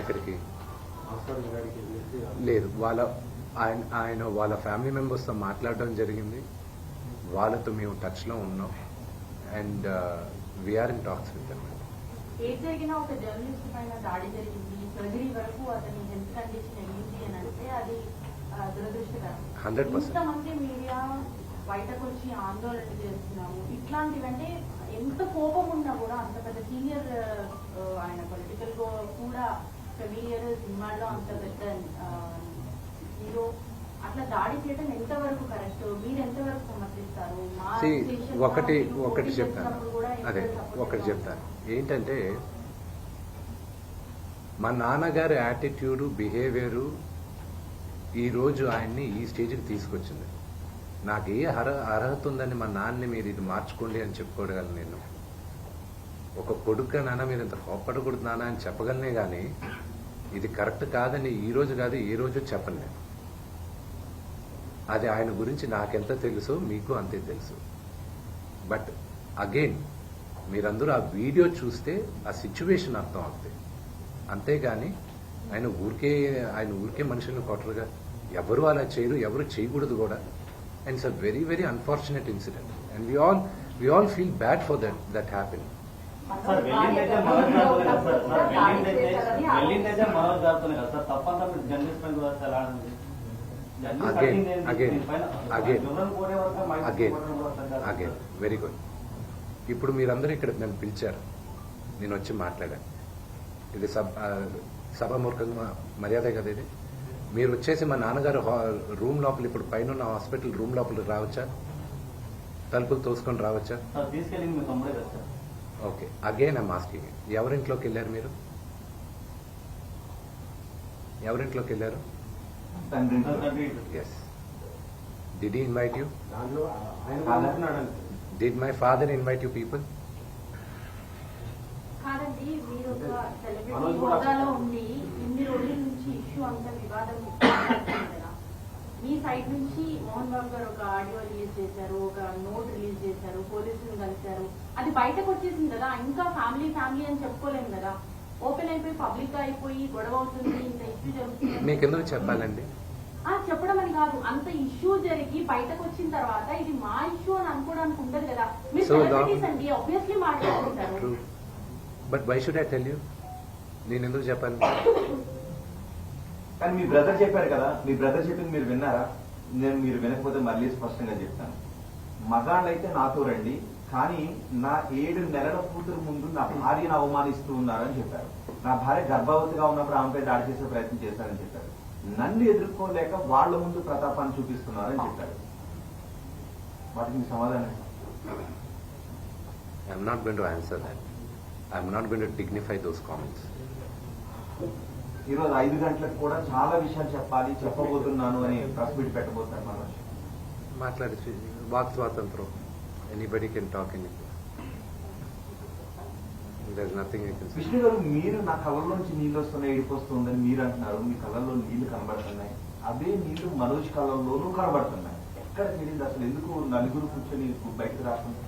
ఎక్కడికి లేదు, వాళ్ళ ఫ్యామిలీ మెంబర్స్తో మాట్లాడడం జరిగింది. వాళ్ళతో మేము టచ్లో ఉన్నాం and we're in talks with them. ఏది జరిగినా ఒక జర్నలిస్ట్ పైన దాడి జరిగింది, సర్జరీ వరకు అతని హెల్త్ కండిషన్ ఏంటి అని అంటే అది దురదృష్టకరం. 100%. ఇంతమంది మీడియా బయటకు వచ్చి ఆందోళన చేస్తున్నాము, ఇట్లాంటివంటే ఎంత కోపం ఉన్నా కూడా అంత పెద్ద సీనియర్ ఆయన పొలిటికల్ కూడా ఫెమిలియర్ సినిమాల్లో అంత పెద్ద హీరో అట్లా దాడి చేయడం ఎంతవరకు కరెక్ట్, మీరు ఎంతవరకు సమర్థిస్తారు? ఒకటి చెప్తాను ఏంటంటే మా నాన్నగారి యాటిట్యూడు బిహేవియరు ఈరోజు ఆయన్ని ఈ స్టేజ్కి తీసుకొచ్చింది. నాకు ఏ అర్హత ఉందని మా నాన్నని మీరు ఇది మార్చుకోండి అని చెప్పుకోగలను. నేను ఒక కొడుకు నాన్న మీరు ఇంత కోప్పడకూడదు నాన్న అని చెప్పగలనే కానీ ఇది కరెక్ట్ కాదని ఈ రోజు కాదు ఏ రోజు చెప్పను నేను. అది ఆయన గురించి నాకెంత తెలుసో మీకు అంతే తెలుసు. బట్ అగైన్ మీరందరూ ఆ వీడియో చూస్తే ఆ సిచ్యువేషన్ అర్థం అవుతుంది. అంతేగాని ఆయన ఊరికే మనుషులను కొట్టరుగా. ఎవరు అలా చేయరు, ఎవరు చేయకూడదు కూడా. And it's a very very unfortunate incident and we all feel bad for that happened. Again very good. ఇప్పుడు మీరందరూ ఇక్కడ నన్ను పిలిచారు, నేను వచ్చి మాట్లాడాను. ఇది సభామూర్ఖంగా మర్యాద కదా ఇది. మీరు వచ్చేసి మా నాన్నగారు రూమ్ లోపల ఇప్పుడు పైన ఉన్న హాస్పిటల్ రూమ్ లోపలికి రావచ్చా? తలుపులు తోసుకొని రావచ్చా? ఓకే, అగైన్ ఐమ్ ఆస్కింగ్, ఎవరింట్లోకి వెళ్ళారు మీరు? ఎవరింట్లోకి వెళ్ళారు? Yes. Did he invite you? Did my father invite you people? కాదండి, మీరు ఒక సెలబ్రిటీ హోదాలో ఉండి ఇన్ని రోజుల నుంచి ఇష్యూ అంతా వివాదం కదా. మీ సైడ్ నుంచి మోహన్ బాబు గారు ఒక ఆడియో రిలీజ్ చేశారు, ఒక నోట్ రిలీజ్ చేశారు, పోలీసులను కలిశారు, అది బయటకు వచ్చేసింది కదా. ఇంకా ఫ్యామిలీ అని చెప్పుకోలేము కదా. ఓపెన్ అయిపోయి పబ్లిక్ అయిపోయి గొడవ అవుతుంది, ఇంత ఇష్యూ జరుగుతుంది. మీకు ఎందుకు చెప్పాలండి? చెప్పడం అని కాదు, అంత ఇష్యూ జరిగి బయటకు వచ్చిన తర్వాత ఇది మా ఇష్యూ అని అనుకోవడానికి ఉండదు కదా. మీరు సెలబ్రిటీస్ అండి, ఆబ్వియస్లీ మాట్లాడుకుంటారు. But why should I tell you? నేను ఎందుకు చెప్పాలి? కానీ మీ బ్రదర్ చెప్పారు కదా, మీ బ్రదర్ చెప్పింది మీరు విన్నారా? మీరు వినకపోతే మళ్ళీ స్పష్టంగా చెప్తాను. మగాళ్ళైతే నాతో రండి, కానీ నా 7 నెలల కూతురు ముందు నా భార్యను అవమానిస్తూ ఉన్నారని చెప్పారు. నా భార్య గర్భవతిగా ఉన్నప్పుడు ఆమెపై దాడి చేసే ప్రయత్నం చేశారని చెప్పారు. నన్ను ఎదుర్కోలేక వాళ్ళ ముందు ప్రతాపాన్ని చూపిస్తున్నారని చెప్పారు. వాటికి మీ సమాధానం? I'm not going to answer that. I'm not going to dignify those comments. ఈరోజు 5 గంటలకు కూడా చాలా విషయాలు చెప్పబోతున్నాను అని ప్రెస్ మీట్ పెట్టబోతున్నారు. మనం మాట్లాడి వాక్ స్వాతంత్రం, anybody can talk anything. There's nothing you can say. Vishnu గారు, మీరు నా కళ్ళలోంచి నీళ్ళు వస్తున్నాయి, ఏడిపోస్తుందని మీరు అంటున్నారు. మీ కళ్ళల్లో నీళ్లు కనబడుతున్నాయి, అదే నీళ్లు మనోజ్ కళ్ళల్లోనూ కనబడుతున్నాయి. ఎక్కడ తెలియదు అసలు, ఎందుకు నలుగురు కూర్చొని బయటకు రాకుండా?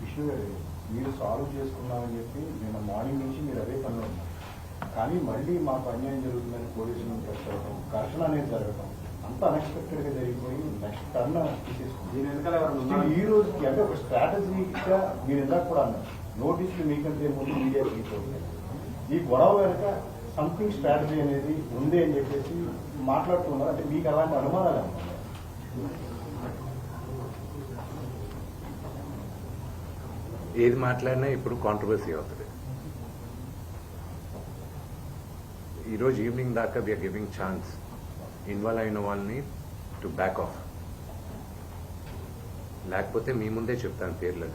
విష్ణు గారు, మీరు సాల్వ్ చేసుకున్నామని చెప్పి నిన్న మార్నింగ్ నుంచి మీరు అదే పనిలో ఉన్నారు. కానీ మళ్ళీ మాకు అన్యాయం జరుగుతుందని పోలీసులను ప్రెస్ అవ్వడం, ఘర్షణ అనేది జరగడం అంత అన్ఎక్స్పెక్టెడ్ గా జరిగిపోయి నెక్స్ట్ టర్న్ తీసేసుకుంది. ఈ రోజుకి అంటే ఒక స్ట్రాటజీగా మీరు ఇందాక కూడా అన్నారు, నోటీసులు మీకంటే ముందు మీడియా తీసుకోవాలి. ఈ గొడవ వెనక సంథింగ్ స్ట్రాటజీ అనేది ఉంది అని చెప్పేసి మాట్లాడుతున్నారు. అంటే మీకు అలాంటి అనుమానాలు అన్నారు? ఏది మాట్లాడినా ఇప్పుడు కాంట్రవర్సీ అవుతుంది. ఈరోజు ఈవినింగ్ దాకా వీఆర్ గివింగ్ ఛాన్స్ ఇన్వాల్వ్ అయిన వాళ్ళని టు బ్యాక్ ఆఫ్. లేకపోతే మీ ముందే చెప్తాను పేర్లు.